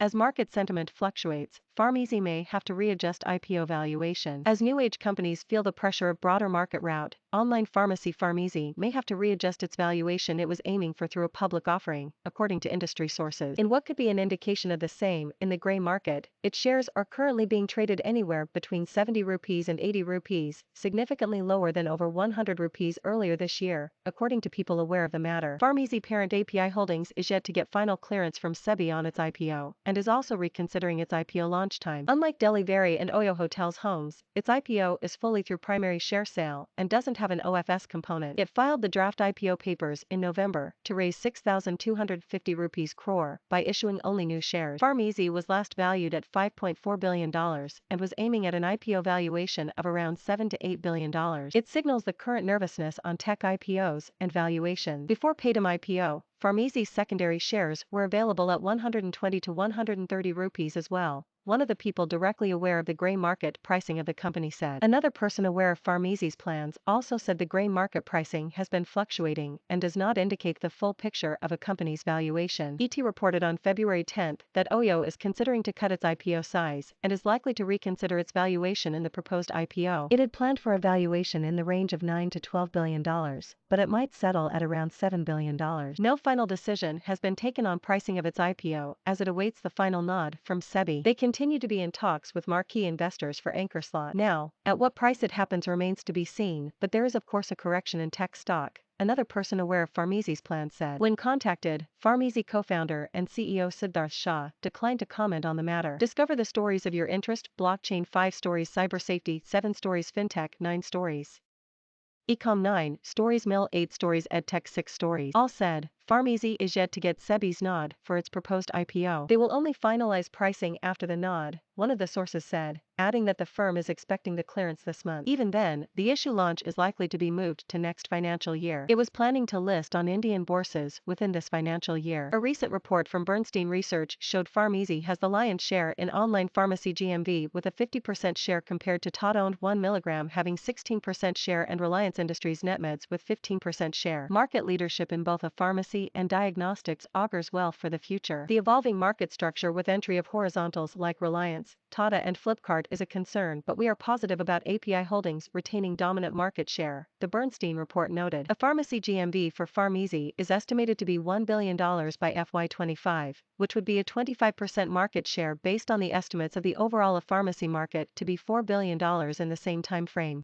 As market sentiment fluctuates, PharmEasy may have to readjust IPO valuation. As new age companies feel the pressure of broader market rout, online pharmacy PharmEasy may have to readjust its valuation it was aiming for through a public offering, according to industry sources. In what could be an indication of the same, in the grey market, its shares are currently being traded anywhere between 70 rupees and 80 rupees, significantly lower than over 100 rupees earlier this year, according to people aware of the matter. PharmEasy parent API Holdings is yet to get final clearance from Sebi on its IPO, and is also reconsidering its IPO launch time. Unlike Delhivery and Oyo Hotels Homes, its IPO is fully through primary share sale and doesn't have an OFS component. It filed the draft IPO papers in November to raise 6,250 rupees crore by issuing only new shares. PharmEasy was last valued at $5.4 billion and was aiming at an IPO valuation of around $7 to $8 billion. It signals the current nervousness on tech IPOs and valuation. Before Paydem IPO, PharmEasy's secondary shares were available at 120 to 130 rupees as well. One of the people directly aware of the grey market pricing of the company said. Another person aware of PharmEasy's plans also said the grey market pricing has been fluctuating and does not indicate the full picture of a company's valuation. ET reported on February 10 that Oyo is considering to cut its IPO size and is likely to reconsider its valuation in the proposed IPO. It had planned for a valuation in the range of $9 to $12 billion, but it might settle at around $7 billion. No final decision has been taken on pricing of its IPO as it awaits the final nod from Sebi. They continue to be in talks with marquee investors for anchor slot. Now, at what price it happens remains to be seen, but there is of course a correction in tech stock, another person aware of PharmEasy's plans said. When contacted, PharmEasy co-founder and CEO Siddharth Shah declined to comment on the matter. Discover the stories of your interest: blockchain 5 stories, cyber safety 7 stories, fintech 9 stories, ecom 9 stories, mill 8 stories, edtech 6 stories. All said, PharmEasy is yet to get Sebi's nod for its proposed IPO. They will only finalize pricing after the nod, one of the sources said, adding that the firm is expecting the clearance this month. Even then, the issue launch is likely to be moved to next financial year. It was planning to list on Indian bourses within this financial year. A recent report from Bernstein Research showed PharmEasy has the lion's share in online pharmacy GMV with a 50% share compared to Tata-owned 1 mg having 16% share and Reliance Industries Netmeds with 15% share. Market leadership in both pharmacy and diagnostics augurs well for the future. The evolving market structure with entry of horizontals like Reliance, Tata and Flipkart is a concern, but we are positive about API Holdings retaining dominant market share, the Bernstein report noted. Epharmacy GMV for PharmEasy is estimated to be $1 billion by FY25, which would be a 25% market share based on the estimates of the overall pharmacy market to be $4 billion in the same time frame.